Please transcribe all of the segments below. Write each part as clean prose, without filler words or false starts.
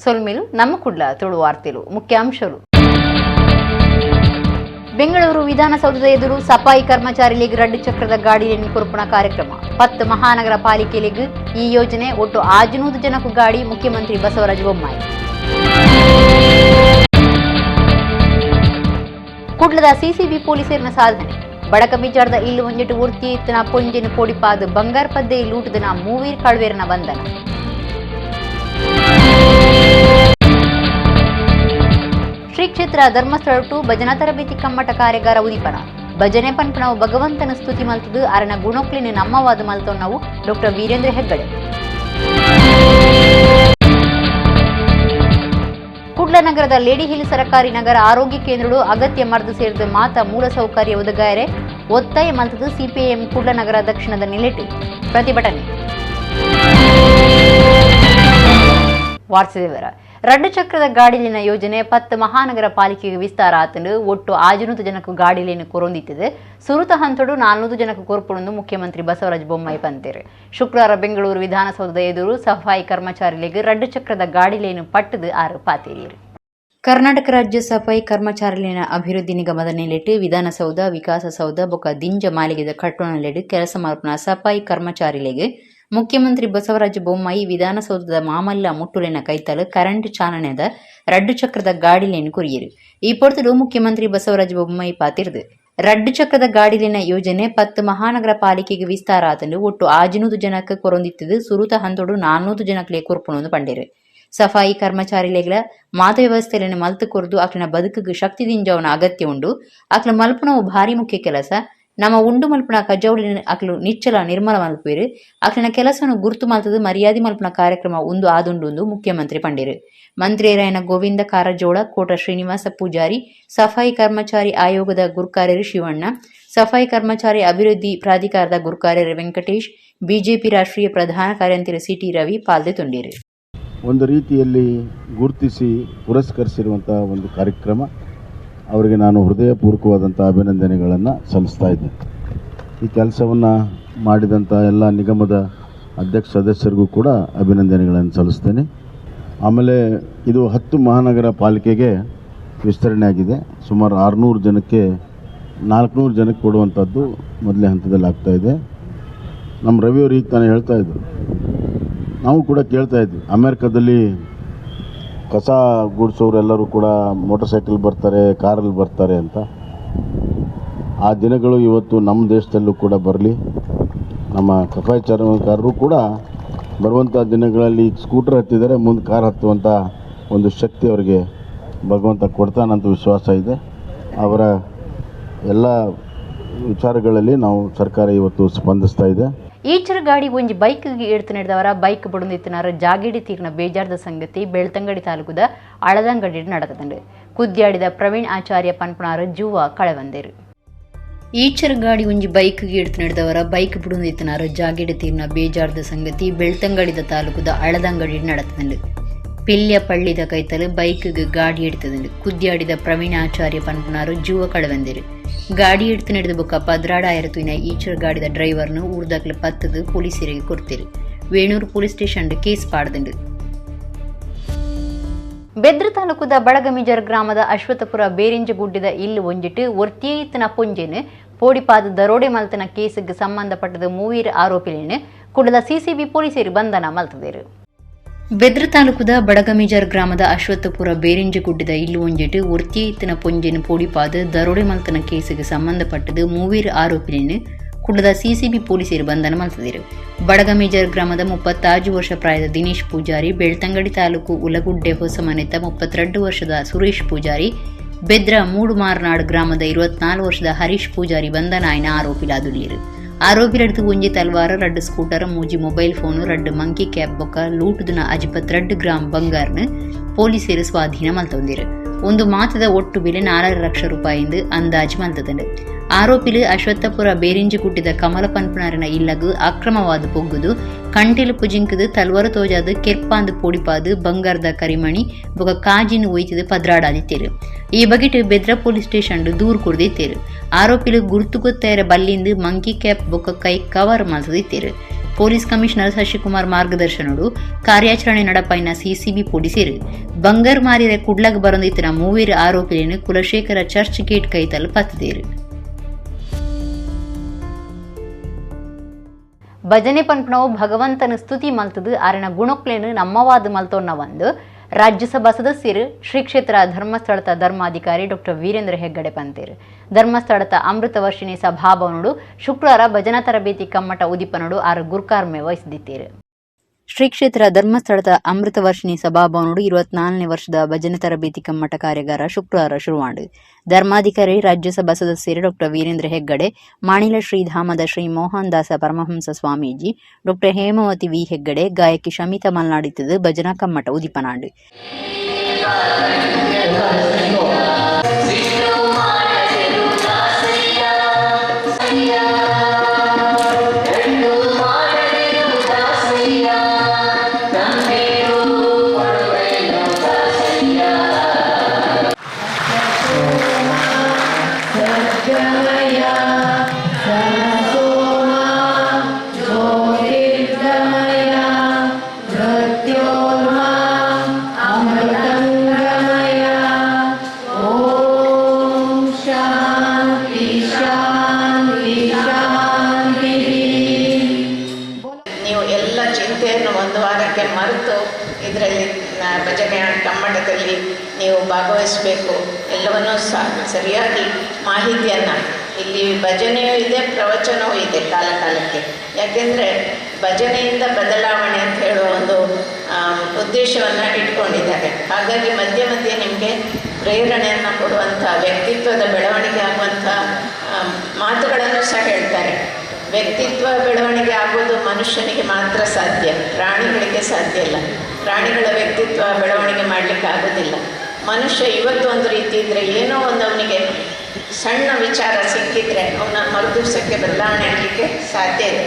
ಸೊಲ್ಮೇಲು ನಮ್ಮ ಕುಡ್ಲ ತುಳು ವಾರ್ತೆಲು ಮುಖ್ಯಾಂಶಗಳು. ಬೆಂಗಳೂರು ವಿಧಾನಸೌಧದ ಎದುರು ಸಫಾಯಿ ಕರ್ಮಚಾರಿಗಳಿಗೆ ರಡ್ಡು ಚಕ್ರದ ಗಾಡಿಯನ್ನು ಕೊರ್ಪಣ ಕಾರ್ಯಕ್ರಮ. 10 ಮಹಾನಗರ ಪಾಲಿಕೆಗಳಿಗೆ ಈ ಯೋಜನೆ. ಒಟ್ಟು 500 ಜನಕ್ಕೂ ಗಾಡಿ. ಮುಖ್ಯಮಂತ್ರಿ ಬಸವರಾಜ ಬೊಮ್ಮಾಯಿ. ಕುಡ್ಲದ ಸಿಸಿಬಿ ಪೊಲೀಸರಿನ ಸಾಧನೆ. ಬಡಕಬಿಜಾರದ ಇಲ್ಲು ಒಂಜೆಟು ಉರ್ತಿ ಇತ್ತನ ಪೊಂಜೆನು ಪೋಡಿಪಾದ ಬಂಗಾರ ಪದ್ದೆ ಲೂಟದನ ಮೂವೀರ್ ಕಳ್ವೇರನ ಬಂಧನ. ಶ್ರೀ ಕ್ಷೇತ್ರ ಧರ್ಮಸ್ಥಳ ಟು ಭಜನಾ ತರಬೇತಿ ಕಮ್ಮಟ ಕಾರ್ಯಾಗಾರ ಉದಿಪನ. ಭಜನೆ ಪನ್ಪನವು ಭಗವಂತನ ಸ್ತುತಿ ಮಲ್ತದು ಅರನ ಗುಣಕ್ಲಿನ ನಮ್ಮವಾದ ಮಲ್ತವು ಡಾಕ್ಟರ್ ವೀರೇಂದ್ರ ಹೆಗ್ಗಡೆ. ಕುಡ್ಲ ನಗರದ ಲೇಡಿ ಹಿಲ್ ಸರಕಾರಿ ನಗರ ಆರೋಗ್ಯ ಕೇಂದ್ರಗಳು ಅಗತ್ಯ ಮರ್ದು ಸೇರಿದ ಮಾತ ಮೂಲಸೌಕರ್ಯ ಒದಗಾಯರೆ ಒತ್ತಾಯ ಮಲ್ತದು ಸಿಪಿಐಎಂ ಕುಡ್ಲ ನಗರ ದಕ್ಷಿಣದ ನಿಲೆಟ್ಟು ಪ್ರತಿಭಟನೆ. ವಾರ್ತೆವಿವರ. ರಡ್ಡು ಚಕ್ರದ ಗಾಡಿಲಿನ ಯೋಜನೆ 10 ಮಹಾನಗರ ಪಾಲಿಕೆಗೆ ವಿಸ್ತಾರ ಆತಂಡು ಒಟ್ಟು 500 ಜನಕ್ಕೂ ಗಾಡಿಲಿನ ಕೊರೊಂದಿತ್ತದೆ. ಸುರುತ ಹಂತಡು 400 ಜನಕ್ಕೂ ಕೊರ್ಪುಣಂದು ಮುಖ್ಯಮಂತ್ರಿ ಬಸವರಾಜ ಬೊಮ್ಮಾಯಿ ಪಂತೇರು. ಶುಕ್ರವಾರ ಬೆಂಗಳೂರು ವಿಧಾನಸೌಧದ ಎದುರು ಸಫಾಯಿ ಕರ್ಮಚಾರಿಗಳಿಗೆ ರಡ್ಡು ಚಕ್ರದ ಗಾಡಿಲೇನು ಪಟ್ಟದು ಆರು ಪಾತೇರಿಯರು. ಕರ್ನಾಟಕ ರಾಜ್ಯ ಸಫಾಯಿ ಕರ್ಮಚಾರಿಲಿನ ಅಭಿವೃದ್ಧಿ ನಿಗಮದ ನೆಲೆಟ್ಟು ವಿಧಾನಸೌಧ, ವಿಕಾಸಸೌಧ ಬೊಕ ದಿಂಜ ಮಾಲಿಗೆದ ಕಟ್ಟೋಣಲೆಡು ಕೆಲಸ ಮಲ್ಪನ ಸಫಾಯಿ ಕರ್ಮಚಾರಿಗಳಿಗೆ ಮುಖ್ಯಮಂತ್ರಿ ಬಸವರಾಜ ಬೊಮ್ಮಾಯಿ ವಿಧಾನಸೌಧದ ಮಾಮಲ್ಲ ಮುಟ್ಟುಲಿನ ಕೈತಲು ಕರೆಂಟ್ ಚಾಲನೆದ ರಡ್ಡು ಚಕ್ರದ ಗಾಡಿಲೇನು ಕುರಿಯರು. ಈ ಪೊರ್ತಲು ಮುಖ್ಯಮಂತ್ರಿ ಬಸವರಾಜ ಬೊಮ್ಮಾಯಿ ಪಾತಿರ್ದು ರಡ್ಡು ಚಕ್ರದ ಗಾಡಿಲಿನ ಯೋಜನೆ 10 ಮಹಾನಗರ ಪಾಲಿಕೆಗೆ ವಿಸ್ತಾರ ಆತಂಡು ಒಟ್ಟು 500 ಜನಕ್ಕೆ ಕೊರೊಂದಿತ್ತದು. ಸುರುತ ಹಂತೋಡು 400 ಜನಕ್ಕೆ ಕೊರ್ಪುಣಂದು ಪಂಡೇರು. ಸಫಾಯಿ ಕರ್ಮಚಾರಿಗಳ ಮಾತ ವ್ಯವಸ್ಥೆಯನ್ನು ಮಲ್ತು ಕೊರದು ಅಕ್ಲಿನ ಬದುಕಿಗೆ ಶಕ್ತಿ ದಿಂಜವನ ಅಗತ್ಯ ಉಂಡು. ಅಕ್ಲ ಮಲ್ಪನವು ಭಾರಿ ಮುಖ್ಯ ಕೆಲಸ. ನಮ್ಮ ಉಂಡು ಮಲ್ಪನ ಕಜ್ಜಾವಳಿನ ಅಕ್ಲು ನಿಚ್ಚಲ ನಿರ್ಮಲ ಮಲ್ಪೇರು. ಅಕ್ಲಿನ ಕೆಲಸವನ್ನು ಗುರುತು ಮಲ್ತದು ಮರ್ಯಾದೆ ಮಲ್ಪನ ಕಾರ್ಯಕ್ರಮ ಒಂದು ಆದುಂಡು ಮುಖ್ಯಮಂತ್ರಿ ಪಂಡೇರು. ಮಂತ್ರಿಯರಾಯನ ಗೋವಿಂದ ಕಾರಜೋಳ, ಕೋಟ ಶ್ರೀನಿವಾಸ ಪೂಜಾರಿ, ಸಫಾಯಿ ಕರ್ಮಚಾರಿ ಆಯೋಗದ ಗುರುಕಾರ್ಯರು ಶಿವಣ್ಣ, ಸಫಾಯಿ ಕರ್ಮಚಾರಿ ಅಭಿವೃದ್ಧಿ ಪ್ರಾಧಿಕಾರದ ಗುರುಕಾರ್ಯರು ವೆಂಕಟೇಶ್, ಬಿಜೆಪಿ ರಾಷ್ಟ್ರೀಯ ಪ್ರಧಾನ ಕಾರ್ಯಂತರ ಸಿಟಿ ರವಿ ಪಾಲ್ದೆ ತುಂಡೇರು. ಒಂದು ರೀತಿಯಲ್ಲಿ ಗುರುತಿಸಿ ಪುರಸ್ಕರಿಸಿರುವಂತಹ ಒಂದು ಕಾರ್ಯಕ್ರಮ. ಅವರಿಗೆ ನಾನು ಹೃದಯಪೂರ್ವಕವಾದಂಥ ಅಭಿನಂದನೆಗಳನ್ನು ಸಲ್ಲಿಸ್ತಾ ಇದ್ದೇನೆ. ಈ ಕೆಲಸವನ್ನು ಮಾಡಿದಂಥ ಎಲ್ಲ ನಿಗಮದ ಅಧ್ಯಕ್ಷ ಸದಸ್ಯರಿಗೂ ಕೂಡ ಅಭಿನಂದನೆಗಳನ್ನು ಸಲ್ಲಿಸ್ತೇನೆ. ಆಮೇಲೆ ಇದು 10 ಮಹಾನಗರ ಪಾಲಿಕೆಗೆ ವಿಸ್ತರಣೆ ಆಗಿದೆ. ಸುಮಾರು 600 ಜನಕ್ಕೆ 400 ಜನಕ್ಕೆ ಕೊಡುವಂಥದ್ದು ಮೊದಲೇ ಹಂತದಲ್ಲಿ ಆಗ್ತಾಯಿದೆ. ನಮ್ಮ ರವಿಯವರು ಈಗ ತಾನೇ ಹೇಳ್ತಾ ಇದ್ದರು, ನಾವು ಕೂಡ ಕೇಳ್ತಾ ಇದ್ವಿ, ಅಮೇರಿಕಾದಲ್ಲಿ ಕಸ ಗುಡಿಸೋರೆಲ್ಲರೂ ಕೂಡ ಮೋಟರ್ ಸೈಕಲ್ ಬರ್ತಾರೆ, ಕಾರಲ್ಲಿ ಬರ್ತಾರೆ ಅಂತ. ಆ ದಿನಗಳು ಇವತ್ತು ನಮ್ಮ ದೇಶದಲ್ಲೂ ಕೂಡ ಬರಲಿ. ನಮ್ಮ ಸಫಾಯಿ ಕರ್ಮಚಾರರು ಕೂಡ ಬರುವಂಥ ದಿನಗಳಲ್ಲಿ ಸ್ಕೂಟರ್ ಹತ್ತಿದರೆ ಮುಂದೆ ಕಾರ್ ಹತ್ತುವಂಥ ಒಂದು ಶಕ್ತಿ ಅವರಿಗೆ ಭಗವಂತ ಕೊಡ್ತಾನಂತ ವಿಶ್ವಾಸ ಇದೆ. ಅವರ ಎಲ್ಲ ವಿಚಾರಗಳಲ್ಲಿ ನಾವು ಸರ್ಕಾರ ಇವತ್ತು ಸ್ಪಂದಿಸ್ತಾ ಇದೆ. ಈಚರ ಗಾಡಿ ಒಂಜಿ ಬೈಕ್ಗೆ ಏಡ್ತು ನಡೆದವರ ಬೈಕ್ ಬುಡಂದಿತ್ತಿನಾರ ಜಾಗೇಡಿ ತೀರ್ನ ಬೇಜಾರದ ಸಂಗತಿ ಬೆಳ್ತಂಗಡಿ ತಾಲೂಕುದ ಅಳದಂಗಡಿ ನಡೆತದಂಡು. ಕುದ್ಯಾಡಿದ ಪ್ರವೀಣ್ ಆಚಾರ್ಯ ಪನ್ಪುಣಾರ ಜೂವ ಕಳೆವಂದೇರು. ಈಚರ ಗಾಡಿ ಒಂಜಿ ಬೈಕ್ಗೆ ಏಡ್ತು ನಡೆದವರ ಬೈಕ್ ಬುಡಂದಿತ್ತಿನಾರ ಜಾಗೇಡಿ ತೀರ್ನ ಬೇಜಾರದ ಸಂಗತಿ ಬೆಳ್ತಂಗಡಿದ ತಾಲೂಕುದ ಅಳದಂಗಡಿ ನಡೆತದಂಡು. ಪಿಲ್ಯ ಪಳ್ಳಿದ ಕೈತಲು ಬೈಕ್ಗೆ ಗಾಡಿ ಎಡ್ತದಂಡು. ಕುದ್ಯಾಡಿದ ಪ್ರವೀಣ್ ಆಚಾರ್ಯ ಪನ್ಪುಣಾರು ಜೂವ ಕಳೆವಂದೇರು. ಗಾಡಿ ಎಡ್ತು ನಡೆದ ಬೊಕ್ಕ ಪದ್ರಾಡ ಆಯರತುವಿನ ಈಚರ ಗಾಡಿದ ಡ್ರೈವರ್ನು ಊರ್ದಾಕ್ಲ ಪತ್ತದು ಪೊಲೀಸರಿಗೆ ಕೊಡ್ತೀರು. ವೇಣೂರು ಪೊಲೀಸ್ ಸ್ಟೇಷನ್ ಕೇಸ್ ಪಾಡ್ದಂಡು. ಬೆದ್ರ ತಾಲೂಕುದ ಬಡಗಮಿಜರ್ ಗ್ರಾಮದ ಅಶ್ವತ್ಥಪುರ ಬೇರಿಂಜಗುಡ್ಡದ ಇಲ್ಲು ಒಂಜಿಟ್ಟು ಒರ್ತಿಯೇತನ ಪೊಂಜೆನು ಪೋಡಿಪಾದ ದರೋಡೆ ಮಲ್ತನ ಕೇಸಿಗೆ ಸಂಬಂಧಪಟ್ಟದ ಮೂವೀರ್ ಆರೋಪಿಗಳನ್ನು ಕುಡಲ ಸಿಸಿಬಿ ಪೊಲೀಸರು ಬಂಧನ ಮಲ್ತದೇರು. ಬೆದ್ರ ತಾಲೂಕುದ ಬಡಗಮಿಜರ್ ಗ್ರಾಮದ ಅಶ್ವತ್ಥಪುರ ಬೇರಿಂಜಗುಡ್ಡದ ಇಲ್ಲು ಒಂಜಿಟ್ಟು ಒರ್ತಿಯೇತನ ಪೊಂಜೆನು ಪೋಡಿಪಾದ ದರೋಡೆ ಮಲ್ತನ ಕೇಸಿಗೆ ಸಂಬಂಧಪಟ್ಟದ ಮೂವೀರ್ ಆರೋಪಿಗಳನ್ನು ಕುಡದ ಸಿಸಿಬಿ ಪೊಲೀಸರು ಬಂಧನ ಮಲ್ತದೇರು. ಬಡಗಮಿಜರ್ ಗ್ರಾಮದ 36 ವರ್ಷ ಪ್ರಾಯದ ದಿನೇಶ್ ಪೂಜಾರಿ, ಬೆಳ್ತಂಗಡಿ ತಾಲೂಕು ಉಲಗುಡ್ಡೆ ಹೊಸಮನೆತ 32 ವರ್ಷದ ಸುರೇಶ್ ಪೂಜಾರಿ, ಬೆದ್ರ ಮೂಡುಮಾರ್ನಾಡ್ ಗ್ರಾಮದ 24 ವರ್ಷದ ಹರೀಶ್ ಪೂಜಾರಿ ಬಂಧನ ಆಯ್ನ ಆರೋಪಿಲಾದುಳ್ಳೇರು. ಆರೋಪಿಲಡ್ದು ಒಂಜಿ ತಲ್ವಾರ, 2 scooter, 3 mobile phone, 2 monkey cab ಬೊಕ್ಕ ಲೂಟುದಿನ 52 ಗ್ರಾಂ ಬಂಗಾರನ ಪೊಲೀಸರು ಸ್ವಾಧೀನ ಮಲ್ತೊಂದಿರು. ಒಂದು ಮಾತದ ಒಟ್ಟು ಬೆಲೆ 4 ಲಕ್ಷ ರೂಪಾಯಿಂದ ಅಂದಾಜು ಮಲ್ತದಂಡು. ಆರೋಪಿಲು ಅಶ್ವತ್ಥಪುರ ಬೇರಿಂಜಗುಡ್ಡದ ಕಮಲ ಪನ್ಪುಣಾರನ ಇಲ್ಲಗು ಅಕ್ರಮವಾದ ಪೊಗ್ಗುದು ಕಂಟೆಲು ಪುಜಿಂಕದು ತಲ್ವಾರ ತೋಜಾದು ಕೆರ್ಪಾಂದು ಪೋಡಿಪಾದು ಬಂಗಾರದ ಕರಿಮಣಿ ಬೊಕ ಕಾಜಿನ ಒಯ್ತದು ಪದ್ರಾಡಾದಿತ್ತೇರು. ಈ ಬಗೆಟ್ ಬೆದ್ರ ಪೊಲೀಸ್ ಸ್ಟೇಷನ್ ದೂರು ಕೊಡ್ದಿತ್ತೇರು. ಆರೋಪಿಲು ಗುರುತು ಗೊತ್ತಾಯರ ಬಲ್ಲಿಂದು ಮಂಕಿ ಕ್ಯಾಪ್ ಬೊಕ ಕೈ ಕವರ್ ಮಲ್ತದಿತ್ತೇರು. ಪೊಲೀಸ್ ಕಮಿಷನರ್ ಶಶಿಕುಮಾರ್ ಮಾರ್ಗದರ್ಶನಡು ಕಾರ್ಯಾಚರಣೆ ನಡಪೈನ ಸಿಸಿಬಿ ಪೊಲೀಸರು ಬಂಗರ್ ಮಾರಿರೆ ಕುಡ್ಲಗ್ ಬರೊಂದಿತ್ತಿನ ಮೂವೀರು ಆರೋಪಿಯನ್ನು ಕುಲಶೇಖರ ಚರ್ಚ್ ಗೇಟ್ ಕೈತಲ್ ಪತ್ತಿದೇರು. ಭಜನೆ ಪನ್ಪನವು ಭಗವಂತನ ಸ್ತುತಿ ಮಲ್ತದು ಅರಿನ ಗುಣಕ್ಲೇನು ನಮ್ಮವಾದ ಮಲ್ತೊನ್ನ ಒಂದು ರಾಜ್ಯಸಭಾ ಸದಸ್ಯರು ಶ್ರೀ ಕ್ಷೇತ್ರ ಧರ್ಮಸ್ಥಳದ ಧರ್ಮಾಧಿಕಾರಿ ಡಾಕ್ಟರ್ ವೀರೇಂದ್ರ ಹೆಗ್ಗಡೆ ಪಂತೇರು ಧರ್ಮಸ್ಥಳದ ಅಮೃತ ವರ್ಷಿಣಿ ಸಭಾಭವನಡು ಶುಕ್ರವಾರ ಭಜನಾ ತರಬೇತಿ ಕಮ್ಮಟ ಉದಿಪನಡು ಆರು ಗುರ್ಕಾರ್ಮೆ ವಹಿಸಿದ್ದೀರು. ಶ್ರೀ ಕ್ಷೇತ್ರ ಧರ್ಮಸ್ಥಳದ ಅಮೃತ ವರ್ಷಿಣಿ ಸಭಾಭವನಡು 24ನೇ ವರ್ಷದ ಭಜನೆ ತರಬೇತಿ ಕಮ್ಮಟ ಕಾರ್ಯಾಗಾರ ಶುಕ್ರವಾರ ಶುರುವಾಂಡು ಧರ್ಮಾಧಿಕಾರಿ ರಾಜ್ಯಸಭಾ ಸದಸ್ಯರು ಡಾಕ್ಟರ್ ವೀರೇಂದ್ರ ಹೆಗ್ಗಡೆ, ಮಾಣಿಲ ಶ್ರೀಧಾಮದ ಶ್ರೀ ಮೋಹನ್ ದಾಸ ಪರಮಹಂಸ ಸ್ವಾಮೀಜಿ, ಡಾಕ್ಟರ್ ಹೇಮಾವತಿ ವಿ ಹೆಗ್ಗಡೆ, ಗಾಯಕಿ ಶಮಿತಾ ಮಲ್ನಾಡಿತದು ಭಜನಾ ಕಮ್ಮಟ ಉದಿಪನಾಂಡು. ಮರೆತು ಇದರಲ್ಲಿ ಭಜನೆಯ ಕಮ್ಮಟದಲ್ಲಿ ನೀವು ಭಾಗವಹಿಸಬೇಕು. ಎಲ್ಲವನ್ನೂ ಸರಿಯಾಗಿ ಮಾಹಿತಿಯನ್ನು, ಇಲ್ಲಿ ಭಜನೆಯೂ ಇದೆ, ಪ್ರವಚನವೂ ಇದೆ ಕಾಲ ಕಾಲಕ್ಕೆ. ಯಾಕೆಂದರೆ ಭಜನೆಯಿಂದ ಬದಲಾವಣೆ ಅಂತ ಹೇಳುವ ಒಂದು ಉದ್ದೇಶವನ್ನು ಇಟ್ಕೊಂಡಿದ್ದಾರೆ. ಹಾಗಾಗಿ ಮಧ್ಯೆ ಮಧ್ಯೆ ನಿಮಗೆ ಪ್ರೇರಣೆಯನ್ನು ಕೊಡುವಂಥ, ವ್ಯಕ್ತಿತ್ವದ ಬೆಳವಣಿಗೆ ಆಗುವಂಥ ಮಾತುಗಳನ್ನು ಸಹ ಹೇಳ್ತಾರೆ. ವ್ಯಕ್ತಿತ್ವ ಬೆಳವಣಿಗೆ ಆಗೋದು ಮನುಷ್ಯನಿಗೆ ಮಾತ್ರ ಸಾಧ್ಯ, ಪ್ರಾಣಿಗಳಿಗೆ ಸಾಧ್ಯ ಇಲ್ಲ. ಪ್ರಾಣಿಗಳ ವ್ಯಕ್ತಿತ್ವ ಬೆಳವಣಿಗೆ ಮಾಡಲಿಕ್ಕೆ ಆಗೋದಿಲ್ಲ. ಮನುಷ್ಯ ಇವತ್ತು ಒಂದು ರೀತಿ ಇದ್ದರೆ, ಏನೋ ಒಂದು ಅವನಿಗೆ ಸಣ್ಣ ವಿಚಾರ ಸಿಕ್ಕಿದ್ರೆ ಅವನ ಮರುದಿವಸಕ್ಕೆ ಬದಲಾವಣೆ ಆಗಲಿಕ್ಕೆ ಸಾಧ್ಯ ಇದೆ.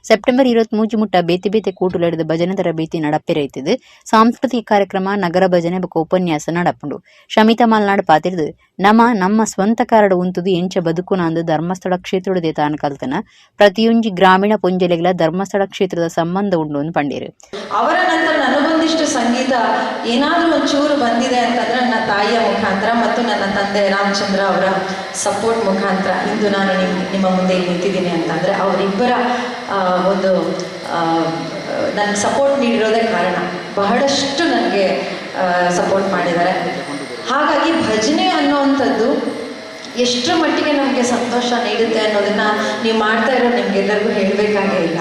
ಸೆಪ್ಟೆಂಬರ್ 23 ಮುಟ್ಟ ಬೇತೆ ಬೇತೆ ಕೂಟುಲೆಡೆದ ಭಜನೆ ತರಬೇತಿ ನಡಪೆರೈತದು. ಸಾಂಸ್ಕೃತಿಕ ಕಾರ್ಯಕ್ರಮ, ನಗರ ಭಜನೆ ಬೊಕ ಉಪನ್ಯಾಸ ನಡಪುಂಡು. ಶಮಿತಾ ಮಲ್ನಾಡ್ ಪಾತಿರ್ದು ನಮ್ಮ ಸ್ವಂತ ಕಾರಡ ಉಂತುದು ಎಂಚ ಬದುಕುನಾಂದು ಧರ್ಮಸ್ಥಳ ಕ್ಷೇತ್ರದೇ ತಾನು ಕಲ್ತನ ಪ್ರತಿಯೊಂಜಿ ಗ್ರಾಮೀಣ ಪೊಂಜಲೆಗಳ ಧರ್ಮಸ್ಥಳ ಕ್ಷೇತ್ರದ ಸಂಬಂಧ ಉಂಡು ಅಂತ ಪಂಡೇರು. ಅವರ ನಂತರ ನನಗೊಂದಿಷ್ಟು ಸಂಗೀತ ಏನಾದರೂ ಒಂಚೂರು ಬಂದಿದೆ ಅಂತಂದ್ರೆ ನನ್ನ ತಾಯಿಯ ಮುಖಾಂತರ ಮತ್ತು ನನ್ನ ತಂದೆ ರಾಮಚಂದ್ರ ಅವರ ಸಪೋರ್ಟ್ ಮುಖಾಂತರ ಇಂದು ನಾನು ನಿಮ್ಮ ಮುಂದೆ ನಿಂತಿದ್ದೀನಿ ಅಂತಂದರೆ ಅವರಿಬ್ಬರ ಒಂದು ನನಗೆ ಸಪೋರ್ಟ್ ನೀಡಿರೋದೇ ಕಾರಣ. ಬಹಳಷ್ಟು ನನಗೆ ಸಪೋರ್ಟ್ ಮಾಡಿದ್ದಾರೆ. ಹಾಗಾಗಿ ಭಜನೆ ಅನ್ನೋವಂಥದ್ದು ಎಷ್ಟರ ಮಟ್ಟಿಗೆ ನಮಗೆ ಸಂತೋಷ ನೀಡುತ್ತೆ ಅನ್ನೋದನ್ನು ನೀವು ಮಾಡ್ತಾ ಇರೋ ನಿಮಗೆಲ್ಲರಿಗೂ ಹೇಳಬೇಕಾಗೇ ಇಲ್ಲ.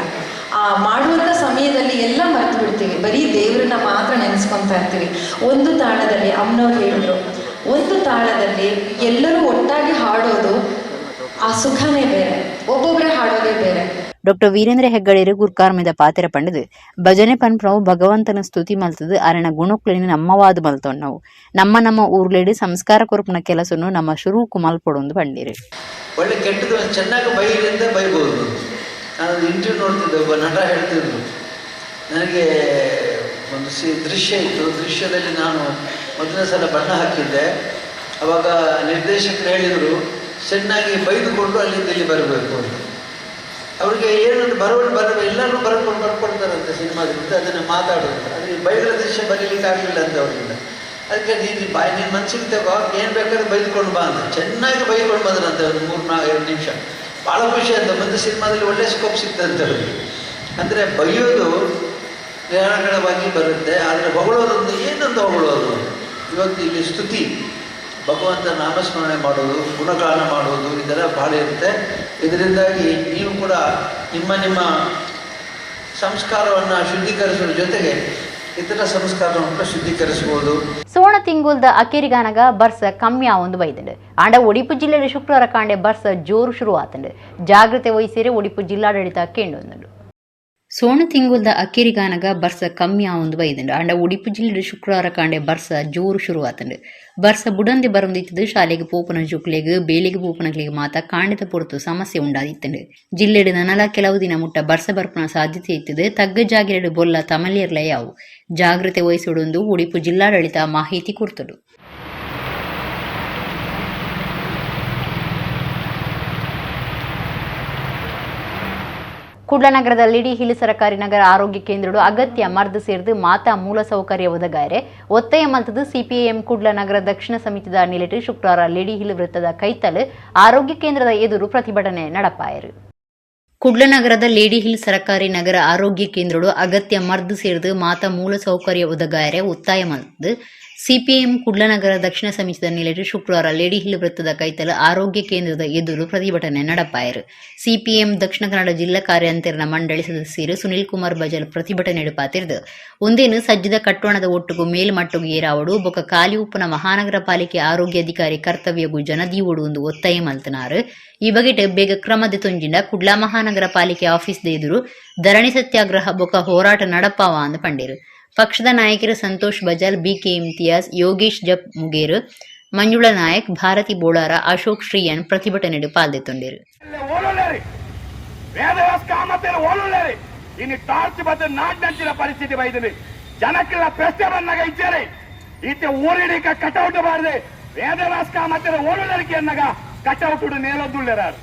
ಮಾಡುವಂಥ ಸಮಯದಲ್ಲಿ ಎಲ್ಲ ಮರೆತು ಬಿಡ್ತೀವಿ, ಬರೀ ದೇವರನ್ನ ಮಾತ್ರ ನೆನೆಸ್ಕೊತಾ ಇರ್ತೀವಿ. ಒಂದು ತಾಳದಲ್ಲಿ ಅಮ್ಮನವ್ರು ಹೇಳಿದ್ರು, ಒಂದು ತಾಳದಲ್ಲಿ ಎಲ್ಲರೂ ಒಟ್ಟಾಗಿ ಹಾಡೋದು ಆ ಸುಖನೇ ಬೇರೆ, ಒಬ್ಬೊಬ್ಬರೇ ಹಾಡೋದೇ ಬೇರೆ. ಡಾಕ್ಟರ್ ವೀರೇಂದ್ರ ಹೆಗ್ಗಡೆರು ಗುರ್ಕಾರ್ಮೆದ ಪಾತೆರ ಪಂಡದು ಭಜನೆ ಪನ್ಪನವು ಭಗವಂತನ ಸ್ತುತಿ ಮಲ್ತದು ಅರಣ ಗುಣಕ್ಲೇನು ನಮ್ಮವಾದು ಮಲ್ತೊನ್ನವು ನಮ್ಮ ಊರ್ಲೇಡು ಸಂಸ್ಕಾರ ಕೊರಪನ ಕೆಲಸವನ್ನು ನಮ್ಮ ಶುರುಕು ಮಲ್ಪೊಡೊಂದು ಪಂಡಿರು. ಒಳ್ಳೆ ಕೆಟ್ಟದು ಚೆನ್ನಾಗಿ ಬೈಲಿಂದ ಬೈಬೋದು. ನಾನು ಇಂಟರ್ವ್ಯೂ ನೋಡ್ತಿದ್ದೆ, ಒಬ್ಬ ನಟ ಹೇಳ್ತಿದ್ರು, ನನಗೆ ಒಂದು ದೃಶ್ಯ ಇತ್ತು. ದೃಶ್ಯದಲ್ಲಿ ನಾನು ಮೊದಲನೇ ಸಲ ಬಣ್ಣ ಹಾಕಿದ್ದೆ. ಅವಾಗ ನಿರ್ದೇಶಕರು ಹೇಳಿದರು, ಚೆನ್ನಾಗಿ ಬೈದುಕೊಂಡು ಅಲ್ಲಿಂದ ಇಲ್ಲಿ ಬರಬೇಕು ಅಂತ. ಅವ್ರಿಗೆ ಏನೊಂದು ಎಲ್ಲರೂ ಬರ್ಕೊಡ್ತಾರಂತೆ ಸಿನಿಮಾದಿಂದ, ಅದನ್ನು ಮಾತಾಡೋದು. ಆದರೆ ಬೈಗಳ ದೃಶ್ಯ ಬರೀಲಿಕ್ಕೆ ಆಗಲಿಲ್ಲ ಅಂತ ಅವರಿಂದ. ಅದಕ್ಕೆ ನೀನು ನಿನ್ನ ಮನಸ್ಸಿಗೆ ತಗೋ, ಏನು ಬೇಕಾದ್ರೆ ಬೈದುಕೊಂಡು ಬಾ ಅಂತ. ಚೆನ್ನಾಗಿ ಬೈದುಕೊಂಡು ಬಂದ್ರಂತೆ ಒಂದು 3-4 ನಿಮಿಷ. ಭಾಳ ಖುಷಿ ಅಂತ. ಮುಂದೆ ಸಿನಿಮಾದಲ್ಲಿ ಒಳ್ಳೆ ಸ್ಕೋಪ್ ಸಿಗ್ತಂತೆ ಅವರಿಗೆ. ಅಂದರೆ ಬೈಯೋದು ನಿರಾಳವಾಗಿ ಬರುತ್ತೆ, ಆದರೆ ಹೊಗಳೋದೊಂದು ಏನೊಂದು ಹೊಗಳೋದು. ಇವತ್ತು ಇಲ್ಲಿ ಸ್ತುತಿ, ಭಗವಂತ ನಾಮಸ್ಮರಣೆ ಮಾಡೋದು, ಗುಣಗಾನ ಮಾಡೋದು, ಇದೆಲ್ಲ ಭಾಳ ಇರುತ್ತೆ. ಇದರಿಂದಾಗಿ ನೀವು ಕೂಡ ನಿಮ್ಮ ಸಂಸ್ಕಾರವನ್ನು ಶುದ್ಧೀಕರಿಸುವ ಜೊತೆಗೆ ಇತರ ಸಂಸ್ಕಾರವನ್ನು ಶುದ್ಧೀಕರಿಸಬಹುದು. ಸೋಣ ತಿಂಗುಲ್ದ ಅಕ್ಕೇರಿಗಾನಗ ಬರ್ಸ ಕಮ್ಮಿ ಆವೊಂದು ಬೈದಂಡು ಆಂಡ ಒಡಿಪು ಜಿಲ್ಲೆಯಲ್ಲಿ ಶುಕ್ರವಾರ ಕಾಂಡೆ ಬರ್ಸ ಜೋರು ಶುರು ಆತಂಡು ಜಾಗ್ರತೆ ವಹಿಸಿರೆ ಒಡಿಪು ಜಿಲ್ಲಾಡಳಿತ ಕೇಂಡು. ಸೋಣ ತಿಂಗುಲ್ದ ಅಕ್ಕೇರಿಗಾನಗ ಬರ್ಸ ಕಮ್ಮಿ ಆವೊಂದು ಬೈದಂಡು ಆಂಡ ಒಡಿಪು ಜಿಲ್ಲೆಯಲ್ಲಿ ಶುಕ್ರವಾರ ಕಾಂಡೆ ಬರ್ಸ ಜೋರು ಶುರು ಆತಂಡು ಬರ್ಸ ಬುಡಂದೆ ಬರೊಂದಿತ್ತದು ಶಾಲೆಗೆ ಪೋಪನ ಜುಕ್ಲೆಗ್ ಬೇಲಿಗೆ ಪೋಪನಗಳಿಗೆ ಮಾತ ಕಾಂಡಿತ ಪೊರ್ತು ಸಮಸ್ಯೆ ಉಂಡಾದಿತ್ತಂಡು. ಜಿಲ್ಲೆಡು ನನಲ ಕೆಲವು ದಿನ ಮುಟ್ಟ ಬರ್ಸ ಬರ್ಪನ ಸಾಧ್ಯತೆ ಇತ್ತದು. ತಗ್ಗ ಜಾಗಿರೆಡು ಬೊಲ್ಲ ತಮಲಿಯರ್ಲ ಯಾವು ಜಾಗ್ರತೆ ವಹಿಸೊಡೊಂದು ಒಡಿಪು ಜಿಲ್ಲಾಡಳಿತ ಮಾಹಿತಿ ಕೊಡ್ತಡು. ಕುಡ್ಲನಗರದ ಲೇಡಿ ಹಿಲ್ ಸರ್ಕಾರಿ ನಗರ ಆರೋಗ್ಯ ಕೇಂದ್ರಡು ಅಗತ್ಯ ಮರ್ದು ಸೇರಿದು ಮಾತಾ ಮೂಲ ಸೌಕರ್ಯ ಒದಗಾಯರೆ ಒತ್ತಾಯ ಮಲ್ತದು ಸಿಪಿಎಂ ಕುಡ್ಲನಗರ ದಕ್ಷಿಣ ಸಮಿತಿದ ನಿಲೆಟ್ಟು ಶುಕ್ರವಾರ ಲೇಡಿ ಹಿಲ್ ವೃತ್ತದ ಕೈತಲ್ ಆರೋಗ್ಯ ಕೇಂದ್ರದ ಎದುರು ಪ್ರತಿಭಟನೆ ನಡಪಾಯರು. ಕುಡ್ಲನಗರದ ಲೇಡಿ ಹಿಲ್ ಸರ್ಕಾರಿ ನಗರ ಆರೋಗ್ಯ ಕೇಂದ್ರಡು ಅಗತ್ಯ ಮರ್ದು ಸೇರಿದು ಮಾತಾ ಮೂಲ ಸೌಕರ್ಯ ಒದಗಾಯರೆ ಒತ್ತಾಯ ಮಲ್ತದು ಸಿಪಿಎಂ ಕುಡ್ಲನಗರ ದಕ್ಷಿಣ ಸಮಿತಿದ ನಿಲೆಟ್ಟು ಶುಕ್ರವಾರ ಲೇಡಿ ಹಿಲ್ ವೃತ್ತದ ಕೈತಲ್ ಆರೋಗ್ಯ ಕೇಂದ್ರದ ಎದುರು ಪ್ರತಿಭಟನೆ ನಡಪಾಯರು. ಸಿಪಿಎಂ ದಕ್ಷಿಣ ಕನ್ನಡ ಜಿಲ್ಲಾ ಕಾರ್ಯಾಂತರಣ ಮಂಡಳಿ ಸದಸ್ಯರು ಸುನಿಲ್ ಕುಮಾರ್ ಬಜಲ್ ಪ್ರತಿಭಟನೆ ನಡುಪಾತಿರ್ದು ಒಂದೇನು ಸಜ್ಜದ ಕಟ್ಟೋಣದ ಒಟ್ಟುಗೂ ಮೇಲ್ಮಟ್ಟಗೂ ಏರಾವಡು ಬೊಕ ಖಾಲಿ ಉಪ್ಪನ ಮಹಾನಗರ ಪಾಲಿಕೆ ಆರೋಗ್ಯ ಅಧಿಕಾರಿ ಕರ್ತವ್ಯಗೂ ಜನದೀವುಡು ಒಂದು ಒತ್ತಾಯ ಮಲ್ತನಾರು. ಈ ಬಗೆಟ್ ಬೇಗ ಕ್ರಮದ ತೊಂಜಿಂಡ ಕುಡ್ಲಾ ಮಹಾನಗರ ಪಾಲಿಕೆ ಆಫೀಸ್ದ ಎದುರು ಧರಣಿ ಸತ್ಯಾಗ್ರಹ ಬೊಕ ಹೋರಾಟ ನಡಪಾವ ಅಂದು ಪಂಡಿರು. ಪಕ್ಷದ ನಾಯಕರು ಸಂತೋಷ್ ಬಜಾಲ್, ಬಿಕೆ ಇಮ್ತಿಯಾಜ್, ಯೋಗೇಶ್ ಜಪ್ ಮುಗೇರ್, ಮಂಜುಳಾ ನಾಯಕ್, ಭಾರತಿ ಬೋಳಾರ, ಅಶೋಕ್ ಶ್ರೀಯನ್ ಪ್ರತಿಭಟನೆಯಲ್ಲಿ ಪಾಲ್ಗೊಂಡಿರು. ಪರಿಸ್ಥಿತಿ ಬೈದಿದೆ ಜನಕ್ಕೆಲ್ಲ ಪ್ರಶ್ನೆ ಬಂದಾಗ ಇದ್ದಾರೆ ಈತೆ ಊರಿಡಿಕ ಕಟೌಟ್ ಬಾರದೆ ವೇದವಾಸ್ಕ ಮತ್ತೆ ಓಡಲಿಕೆ ಅನ್ನಗ ಕಟೌಟ್ ನೇಲೊದ್ದುಳ್ಳಾರು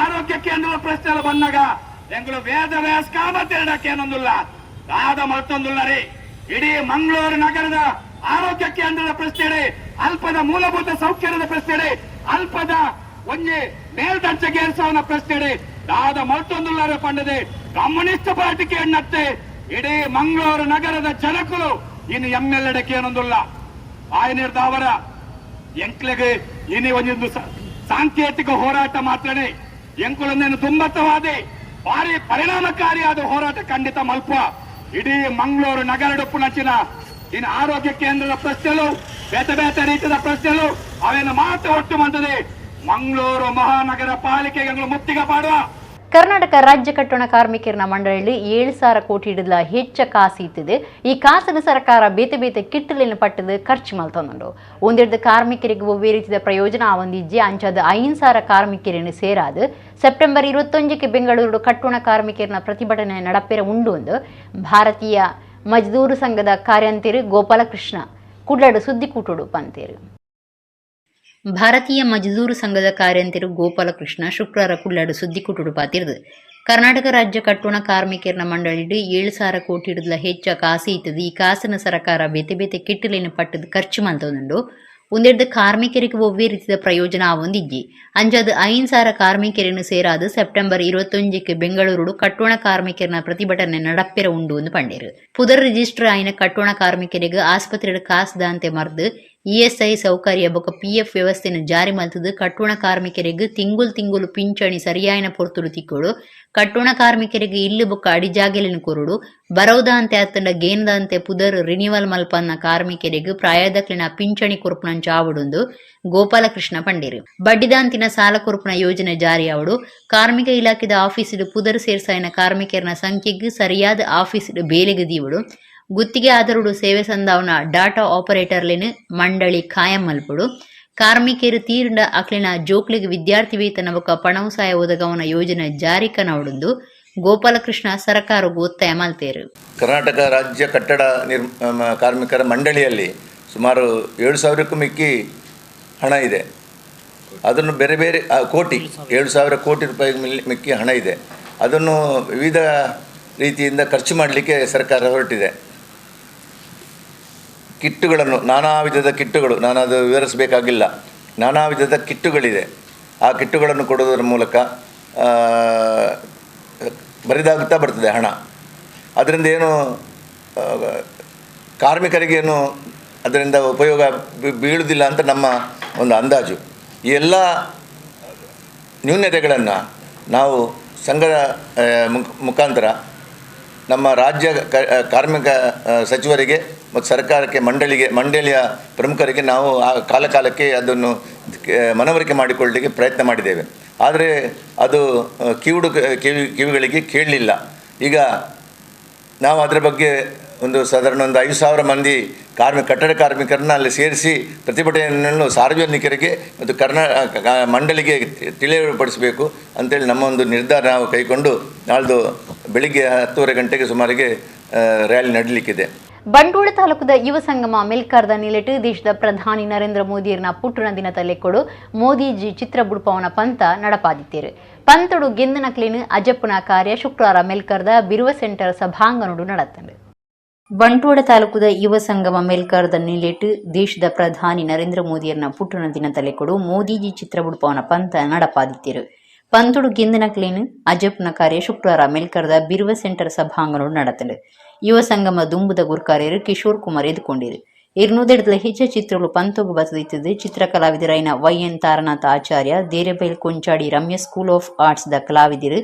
ಆರೋಗ್ಯ ಕೇಂದ್ರದ ಪ್ರಶ್ನೆ ಬಂದಾಗ ಎಂಗಳು ವೇದವ್ಯಾಸ್ಕ ಮತ್ತೆ ಎರಡಕ್ಕೆ ಏನೊಂದಿಲ್ಲ ಆದ ಮತ್ತೊಂದಿಲ್ಲ ರೀ. ಇಡೀ ಮಂಗಳೂರು ನಗರದ ಆರೋಗ್ಯ ಕೇಂದ್ರದ ಪ್ರಶ್ನೆ, ಅಲ್ಪದ ಮೂಲಭೂತ ಸೌಕರ್ಯದ ಪ್ರಶ್ನೆ, ಅಲ್ಪದ ಒಂಜಿ ಮೇಲ್ದರ್ಜೆಗೇರಿಸೋನ ಪ್ರಶ್ನೆ ಆದ ಮತ್ತೊಂದಿಲ್ಲ ಪಂಡದೆ ಕಮ್ಯುನಿಸ್ಟ್ ಪಾರ್ಟಿಗೆ ಎಣ್ಣತ್ತೆ ಇಡೀ ಮಂಗಳೂರು ನಗರದ ಜನಕರು ಇನ್ನು ಎಮ್ಮೆಲ್ಲೆಡಕ್ಕೆ ಏನೊಂದಿಲ್ಲ ಆಯ್ನಿರ್ದ ಅವರ ಎಂಕ್ಲೆಗೆ ಇನಿ ಒಂದೊಂದು ಸಾಂಕೇತಿಕ ಹೋರಾಟ ಮಾತ್ರನೇ ಎಂಕುಲೊಂದೇನು ತುಂಬತ್ತವಾದೆ ಭಾರಿ ಪರಿಣಾಮಕಾರಿಯಾದ ಹೋರಾಟ ಖಂಡಿತ ಮಲ್ಪ ಇಡೀ ಮಂಗಳೂರು ನಗರಡುಪ್ಪುನಂಚಿನ ಇನ್ನು ಆರೋಗ್ಯ ಕೇಂದ್ರದ ಪ್ರಶ್ನೆಗಳು ಬೇತೆ ಬೇತೆ ರೀತಿಯ ಪ್ರಶ್ನೆಗಳು ಅವೇನು ಮಾತ್ರ ಒಟ್ಟು ಬಂದದೆ ಮಂಗಳೂರು ಮಹಾನಗರ ಪಾಲಿಕೆಗೆ ಮುತ್ತಿಗೆ ಪಾಡುವ. ಕರ್ನಾಟಕ ರಾಜ್ಯ ಕಟ್ಟಡ ಕಾರ್ಮಿಕರ ಮಂಡಳಿಯಲ್ಲಿ 7,000 ಕೋಟಿ ಇಡಲ ಹೆಚ್ಚ ಕಾಸು ಇತ್ತಿದೆ. ಈ ಕಾಸನ್ನು ಸರ್ಕಾರ ಬೇತೆ ಬೇತೆ ಕಿಟ್ಟಲಿನ ಪಟ್ಟದ ಖರ್ಚು ಮಲ್ತೊಂದುಂಡು. ಒಂದೆರಡು ಕಾರ್ಮಿಕರಿಗೆ ಒವ್ವೇ ರೀತಿಯ ಪ್ರಯೋಜನ ಆವಂದಿಜ್ಜಿ ಅಂಚಾದ 5,000 ಕಾರ್ಮಿಕರನ್ನು ಸೇರಾದು ಸೆಪ್ಟೆಂಬರ್ 21ಕ್ಕೆ ಬೆಂಗಳೂರು ಕಟ್ಟಡ ಕಾರ್ಮಿಕರನ ಪ್ರತಿಭಟನೆ ನಡಪೆರ ಉಂಡು ಎಂದು ಭಾರತೀಯ ಮಜ್ದೂರು ಸಂಘದ ಕಾರ್ಯಂತರು ಗೋಪಾಲಕೃಷ್ಣ ಕುಡ್ಲಡು ಸುದ್ದಿಕೂಟುಡು ಪಂತೇರು. ಭಾರತೀಯ ಮಜ್ದೂರು ಸಂಘದ ಕಾರ್ಯಂತರು ಗೋಪಾಲಕೃಷ್ಣ ಶುಕ್ರವಾರ ಕುಳ್ಳಾಡು ಸುದ್ದಿಕೂಟುಡು ಪಾತಿರ್ದು ಕರ್ನಾಟಕ ರಾಜ್ಯ ಕಟ್ಟಡ ಕಾರ್ಮಿಕರ ಮಂಡಳಿಡು 7,000 ಕೋಟಿ ಇಡಲ ಹೆಚ್ಚ ಕಾಸು ಇತ್ತದು. ಈ ಕಾಸನ್ನು ಸರ್ಕಾರ ಬೇತೆ ಬೇತೆ ಕಿಟ್ಟಲಿನ ಪಟ್ಟದ ಖರ್ಚು ಮಲ್ತೊಂದುಂಡು. ಒಂದೆರಡು ಕಾರ್ಮಿಕರಿಗೆ ಒವ್ವೇ ರೀತಿಯ ಪ್ರಯೋಜನ ಆವೊಂದಿಜ್ಜಿ ಅಂಚಾದ 5,000 ಕಾರ್ಮಿಕರನ್ನು ಸೇರಾದು ಸೆಪ್ಟೆಂಬರ್ 21ಕ್ಕೆ ಬೆಂಗಳೂರು ಕಟ್ಟಡ ಕಾರ್ಮಿಕರನ ಪ್ರತಿಭಟನೆ ನಡಪ್ಪೆರ ಉಂಡು ಎಂದು ಪಂಡೇರು. ಪುದರ್ ರಿಜಿಸ್ಟರ್ ಆಯ್ನ ಕಟ್ಟಡ ಕಾರ್ಮಿಕರಿಗೆ ಆಸ್ಪತ್ರೆಯ ಕಾಸುದಂತೆ ಮರ್ದು ಇಎಸ್ಐ ಸೌಕರ್ಯ ಬೊಕ PF ವ್ಯವಸ್ಥೆಯನ್ನು ಜಾರಿ ಮಲ್ತದು ಕಟ್ಟಡ ಕಾರ್ಮಿಕರಿಗೆ ತಿಂಗುಲು ಪಿಂಚಣಿ ಸರಿಯಾಯಿನ ಪೊರ್ತುಡು ತಿಕ್ಕೊಡು ಕಟ್ಟಡ ಕಾರ್ಮಿಕರಿಗೆ ಇಲ್ಲು ಬೊಕ್ಕ ಅಡಿಜಾಗೆಲಿನ ಕೊರುಡು ಬರೌದಂತೆ ಅತ್ತಂಡ ಗೇನದಂತೆ ಪುದರ್ ರಿನಿವಲ್ ಮಲ್ಪನ್ನ ಕಾರ್ಮಿಕರಿಗೆ ಪ್ರಾಯದಕ್ಲಿನ ಪಿಂಚಣಿ ಕೊರ್ಪುನ ಚಾವುಡುಂದು ಗೋಪಾಲಕೃಷ್ಣ ಪಂಡೇರು. ಬಡ್ಡಿದಾಂತಿನ ಸಾಲ ಕೊರ್ಪುನ ಯೋಜನೆ ಜಾರಿ ಆವಡು ಕಾರ್ಮಿಕ ಇಲಾಖೆದ ಆಫೀಸಿಡು ಪುದರ್ ಸೇರ್ಸಾಯಿನ ಕಾರ್ಮಿಕರನ ಸಂಖ್ಯೆಗೆ ಸರಿಯಾದ ಆಫೀಸಿಡು ಬೇಲೆಗೆ ದೀವಡು ಗುತ್ತಿಗೆ ಆದರುಡು ಸೇವೆ ಸಂದಾವನ ಡಾಟಾ ಆಪರೇಟರ್ಲಿನ ಮಂಡಳಿ ಖಾಯಂ ಮಲ್ಪಡು ಕಾರ್ಮಿಕರು ತೀರ್ಂಡ ಅಕ್ಲಿನ ಜೋಕ್ಲಿಗೆ ವಿದ್ಯಾರ್ಥಿ ವೇತನ ಬೊಕ ಪಣವು ಸಹಾಯ ಒದಗವನ ಯೋಜನೆ ಜಾರಿ ಕನವಡುಂದು ಗೋಪಾಲಕೃಷ್ಣ ಸರ್ಕಾರಗೂ ಒತ್ತಾಯ ಮಲ್ತೇರು. ಕರ್ನಾಟಕ ರಾಜ್ಯ ಕಟ್ಟಡ ಕಾರ್ಮಿಕರ ಮಂಡಳಿಯಲ್ಲಿ ಸುಮಾರು 7,000ಕ್ಕೂ ಮಿಕ್ಕಿ ಹಣ ಇದೆ. ಅದನ್ನು ಬೇರೆ ಬೇರೆ ಕೋಟಿ 7,000 ಕೋಟಿ ರೂಪಾಯಿ ಮಿಕ್ಕಿ ಹಣ ಇದೆ. ಅದನ್ನು ವಿವಿಧ ರೀತಿಯಿಂದ ಖರ್ಚು ಮಾಡಲಿಕ್ಕೆ ಸರ್ಕಾರ ಹೊರಟಿದೆ. ಕಿಟ್ಟುಗಳನ್ನು ನಾನಾ ವಿಧದ ಕಿಟ್ಟುಗಳು, ನಾನು ಅದು ವಿವರಿಸಬೇಕಾಗಿಲ್ಲ, ನಾನಾ ವಿಧದ ಕಿಟ್ಟುಗಳಿದೆ. ಆ ಕಿಟ್ಟುಗಳನ್ನು ಕೊಡೋದರ ಮೂಲಕ ಬರಿದಾಗುತ್ತಾ ಬರ್ತದೆ ಹಣ. ಅದರಿಂದ ಏನು ಕಾರ್ಮಿಕರಿಗೇನು ಅದರಿಂದ ಉಪಯೋಗ ಬೀಳುವುದಿಲ್ಲ ಅಂತ ನಮ್ಮ ಒಂದು ಅಂದಾಜು. ಈ ಎಲ್ಲ ನ್ಯೂನತೆಗಳನ್ನು ನಾವು ಸಂಘದ ಮುಖಾಂತರ ನಮ್ಮ ರಾಜ್ಯ ಕಾರ್ಮಿಕ ಸಚಿವರಿಗೆ ಮತ್ತು ಸರ್ಕಾರಕ್ಕೆ ಮಂಡಳಿಯ ಪ್ರಮುಖರಿಗೆ ನಾವು ಆ ಕಾಲಕ್ಕೆ ಅದನ್ನು ಮನವರಿಕೆ ಮಾಡಿಕೊಳ್ಳಲಿಕ್ಕೆ ಪ್ರಯತ್ನ ಮಾಡಿದ್ದೇವೆ. ಆದರೆ ಅದು ಕಿವಿಗಳಿಗೆ ಕೇಳಲಿಲ್ಲ. ಈಗ ನಾವು ಅದರ ಬಗ್ಗೆ ಸಾಧಾರಣ 5,000 ಮಂದಿ ಕಟ್ಟಡ ಕಾರ್ಮಿಕರನ್ನ ಅಲ್ಲಿ ಸೇರಿಸಿ ಪ್ರತಿಭಟನೆಯನ್ನು ಸಾರ್ವಜನಿಕರಿಗೆ ಮತ್ತು ಮಂಡಳಿಗೆ ತಿಳಿಯಪಡಿಸಬೇಕು ಅಂತೇಳಿ ನಮ್ಮ ಒಂದು ನಿರ್ಧಾರ ನಾವು ಕೈಗೊಂಡು ನಾಳ್ದು ಬೆಳಿಗ್ಗೆ 10:30 ಗಂಟೆಗೆ ಸುಮಾರಿಗೆ ರ್ಯಾಲಿ ನಡೆಯಲಿಕ್ಕಿದೆ. ಬಂಟ್ವಾಳ ತಾಲೂಕದ ಯುವ ಸಂಗಮ ಮೆಲ್ಕಾರ್ದ ನಿಲೆಟ್ ದೇಶದ ಪ್ರಧಾನಿ ನರೇಂದ್ರ ಮೋದಿಯರ್ನ ಪುಟ್ಟನ ದಿನ ತಲೆಕೊಡು ಮೋದಿಜಿ ಚಿತ್ರ ಬುಡ್ಪವನ ಪಂತ ನಡಪಾದಿತ್ತೇರು ಪಂತಡು ಗೆಂದನಕ್ಲೇನು ಅಜಪ್ಪನ ಕಾರ್ಯ ಶುಕ್ರವಾರ ಮೆಲ್ಕಾರ್ದ ಬಿರುವ ಸೆಂಟರ್ ಸಭಾಂಗಣಡು ನಡತಂಡು. ಬಂಟ್ವಾಳ ತಾಲೂಕದ ಯುವ ಸಂಗಮ ಮೆಲ್ಕಾರ್ದ ನಿಲೆಟ್ ದೇಶದ ಪ್ರಧಾನಿ ನರೇಂದ್ರ ಮೋದಿಯರ್ನ ಪುಟ್ಟನ ದಿನ ತಲೆಕೊಡು ಮೋದಿಜಿ ಚಿತ್ರ ಬುಡ್ಪವನ ಪಂತ ನಡಪಾದಿತ್ತೇರು ಪಂತಡು ಗೆಂದನಕ್ಲೇನು ಅಜಪ್ಪನ ಕಾರ್ಯ ಶುಕ್ರವಾರ ಮೆಲ್ಕಾರ್ದ ಬಿರುವ ಸೆಂಟರ್ ಸಭಾಂಗಣಡು ನಡತಂಡು. ಯುವ ಸಂಗಮ ದುಂಬುದ ಗುರ್ಕಾರ್ಯರು ಕಿಶೋರ್ ಕುಮಾರ್ ಎದುಕೊಂಡಿರು 200 ಹೆಚ್ಚು ಚಿತ್ರಗಳು ಪಂತೋಗು ಬಸದಿತ್ತದೆ. ಚಿತ್ರ ಕಲಾವಿದರಾಯಿನ YN Taranatha Acharya, Derebail Konchady Ramya school of arts ದ ಕಲಾವಿದರು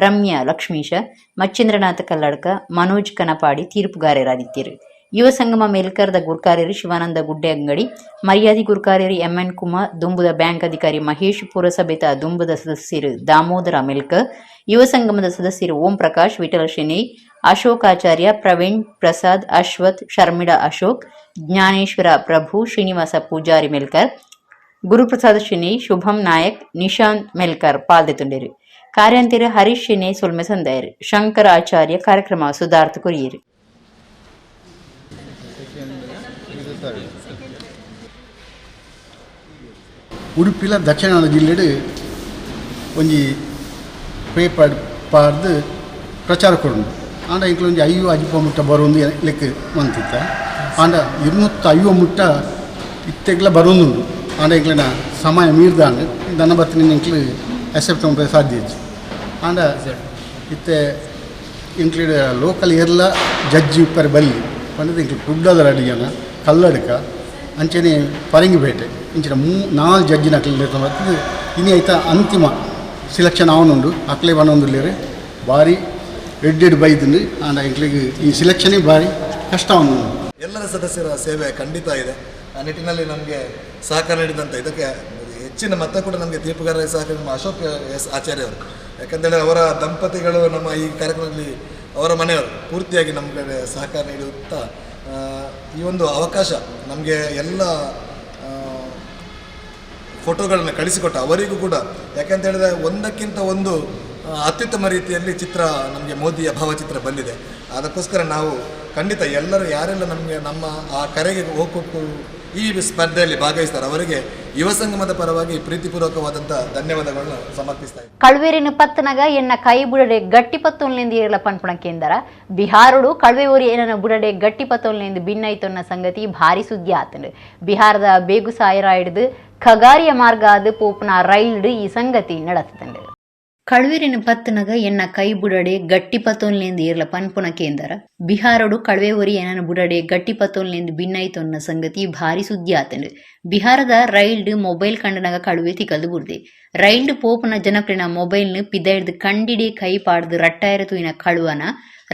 ರಮ್ಯ ಲಕ್ಷ್ಮೀಶ, ಮಚ್ಚೇಂದ್ರನಾಥ ಕಲ್ಲಡ್ಕ, ಮನೋಜ್ ಕನಪಾಡಿ ತೀರ್ಪುಗಾರರಾದಿದ್ದರು. ಯುವ ಸಂಗಮ ಮೇಲ್ಕರ್ದ ಗುರ್ಕಾರ್ಯರು ಶಿವಾನಂದ ಗುಡ್ಡೆ ಅಂಗಡಿ, ಮರ್ಯಾದಿ ಗುರ್ಕಾರ್ಯರು MN ಕುಮಾರ್, ದುಂಬುದ ಬ್ಯಾಂಕ್ ಅಧಿಕಾರಿ ಮಹೇಶ್, ಪುರಸಭೆತ ದುಂಬುದ ಸದಸ್ಯರು ದಾಮೋದರ ಮೆಲ್ಕರ್, ಯುವ ಸಂಗಮದ ಸದಸ್ಯರು ಓಂ ಪ್ರಕಾಶ್, ವಿಠಲ ಶೆಣೈ, ಅಶೋಕ್ ಆಚಾರ್ಯ, ಪ್ರವೀಣ್ ಪ್ರಸಾದ್, ಅಶ್ವಥ್, ಶರ್ಮಿಳಾ ಅಶೋಕ್, ಜ್ಞಾನೇಶ್ವರ ಪ್ರಭು, ಶ್ರೀನಿವಾಸ ಪೂಜಾರಿ ಮೆಲ್ಕರ್, ಗುರುಪ್ರಸಾದ್ ಶೆಣೈ, ಶುಭಂ ನಾಯಕ್, ನಿಶಾಂತ್ ಮೆಲ್ಕರ್ ಪಾಲ್ಗೊಂಡಿರು. ಕಾರ್ಯಾಂತರ ಹರೀಶ್ ಶೆಣೈ ಸೊಲ್ಮೆ ಸಂದಾಯರು, ಶಂಕರ ಆಚಾರ್ಯ ಕಾರ್ಯಕ್ರಮ ಸುಧಾರ್ಥ ಕೊರಿಯರು. ಉಡುಪಿಲ ದಕ್ಷಿಣ ಕನ್ನಡ ಜಿಲ್ಲೆಡು ಒಂಜಿ ಪೇಪರ್ ಪಾರ್ದು ಪ್ರಚಾರ ಕೊಡು ಆಂಡ ಇಂಕ್ಲ ಒಂಜಿ 5 ಅಜಿಪ ಮುಟ್ಟ ಬರೋದು ಲೆಕ್ಕ ಮಂತಿತ್ತ ಆಂಡ 250 ಮುಟ್ಟ ಇತ್ತೆಗ್ಲ ಬರೋದುಂಡು ಆಂಡ ಇಂಕ್ಲನ ಸಮಯ ಮೀರ್ದಾಂಡು ದನ ಬತ್ತಿನ ಇಂಕ್ಲು ಅಕ್ಸೆಪ್ಟ್ ಮಾಡ್ಬೇಕು ಸಾಧ್ಯ ಆಂಡ ಇತ್ತೆ ಇಂಕ್ಲೂಡ್ ಲೋಕಲ್ ಏರ್ಲ ಜಡ್ಜಿ ಉಪ್ಪರ್ ಬಲ್ಲಿ ಪಂಡದ ಇಂಕ್ಲು ಕುಡ್ಡದ ಅಡಿಯನ ಕಲ್ಲಡ್ಕ ಅಂಚನೆ ಪರಂಗಿಪೇಟೆ ಇಂಚಿನ 4 ಜಡ್ಜಿನ ಅಕ್ಲೆ ಬರ್ತದೆ. ಇನಿ ಆಯ್ತಾ ಅಂತಿಮ ಸಿಲೆಕ್ಷನ್ ಅವನುಂಡು ಅಕ್ಲೆ ಬನ್ನೊಂದುಲ್ಲೇರೆ ಭಾರಿ ಎಡ್ಡೆಡ್ ಬೈದಿಂದ ಆಂಡ ಇಂಕ್ಲಿಗೆ ಈ ಸಿಲೆಕ್ಷನೇ ಭಾರಿ ಕಷ್ಟ ಅವನು. ಎಲ್ಲರ ಸದಸ್ಯರ ಸೇವೆ ಖಂಡಿತ ಇದೆ. ಆ ನಿಟ್ಟಿನಲ್ಲಿ ನಮಗೆ ಸಹಕಾರ ನೀಡಿದಂಥ ಇದಕ್ಕೆ ಹೆಚ್ಚಿನ ಮತ ಕೂಡ ನಮಗೆ ತೀರ್ಪುಗಾರರ ಸಹಕಾರ ನಮ್ಮ ಅಶೋಕ್ ಎಸ್ ಆಚಾರ್ಯ ಅವರು. ಯಾಕಂತೇಳಿ ಅವರ ದಂಪತಿಗಳು ನಮ್ಮ ಈ ಕಾರ್ಯಕ್ರಮದಲ್ಲಿ ಅವರ ಮನೆಯವರು ಪೂರ್ತಿಯಾಗಿ ನಮಗೆ ಸಹಕಾರ ನೀಡುತ್ತಾ ಈ ಒಂದು ಅವಕಾಶ ನಮಗೆ ಎಲ್ಲ ಫೋಟೋಗಳನ್ನು ಕಳಿಸಿಕೊಟ್ಟ ಅವರಿಗೂ ಕೂಡ. ಯಾಕಂತ ಹೇಳಿದ್ರೆ ಒಂದಕ್ಕಿಂತ ಒಂದು ಅತ್ಯುತ್ತಮ ರೀತಿಯಲ್ಲಿ ಚಿತ್ರ ನಮಗೆ ಮೋದಿಯ ಭಾವಚಿತ್ರ ಬಂದಿದೆ. ಅದಕ್ಕೋಸ್ಕರ ನಾವು ಖಂಡಿತ ಎಲ್ಲರೂ ಯಾರೆಲ್ಲ ನಮಗೆ ನಮ್ಮ ಆ ಕರೆಗೆ ಹೋಗ್ಕೊಟ್ಟು ಈ ಸ್ಪರ್ಧೆಯಲ್ಲಿ ಭಾಗವಹಿಸ್ತಾರೆ ಅವರಿಗೆ ಯುವ ಸಂಗಮದ ಪರವಾಗಿ ಪ್ರೀತಿಪೂರ್ವಕವಾದಂಥ ಧನ್ಯವಾದಗಳನ್ನು ಸಮರ್ಪಿಸ್ತಾ ಇದ್ದಾರೆ. ಕಳ್ವೇರಿನ ಪತ್ತನಗ ಎನ್ನ ಕೈ ಬುಡಡೆ ಗಟ್ಟಿ ಪತ್ತೊನ್ಲೆಂದು ಏರಲ ಪನ್ಪಣ ಕೇಂದ್ರ ಬಿಹಾರಡು ಕಳ್ವೆ ಊರಿ ಏನನ ಬುಡಡೆ ಗಟ್ಟಿ ಪತ್ತೊನ್ಲೆಂದು ಭಿನ್ನೈತೊನ್ನ ಸಂಗತಿ ಭಾರಿ ಸುದ್ದಿ ಆತಂಡು. ಬಿಹಾರದ ಬೇಗುಸಾಯರ ಹಿಡಿದು ಖಗಾರಿಯ ಮಾರ್ಗ ಅದು ಪೋಪನ ರೈಲ್ಡ್ ಈ ಸಂಗತಿ ನಡತಂಡು. ಕಳ್ವೇರಿನ ಪತ್ತನಗ ಎನ್ನ ಕೈ ಬುಡಡೆ ಗಟ್ಟಿ ಪತ್ತೊನ್ಲೆಂದು ಏರ್ಲ ಪನ್ಪುನ ಕೇಂದ್ರ ಬಿಹಾರಡು ಕಳ್ವೆ ಊರಿ ಏನನ ಬುಡಡೆ ಗಟ್ಟಿ ಪತ್ತೊನ್ಲೆಂದು ಭಿನ್ನೈತೊನ್ನ ಸಂಗತಿ ಭಾರಿ ಸುದ್ದಿ ಆತಂಡು. ಬಿಹಾರದ ರೈಲ್ಡ್ ಮೊಬೈಲ್ ಕಂಡನಾಗ ಕಳುವೆ ತಿಕಲ್ದು ಬುಡ್ದೆ. ರೈಲ್ಡ್ ಪೋಪನ ಜನಕ್ಲಿನ ಮೊಬೈಲ್ನು ಪಿದ ಹಿಡ್ದು ಕಂಡಿಡೆ ಕೈ ಪಾಡ್ದು ರಟ್ಟಾಯಿರ ತೂಯಿನ ಕಳುವನ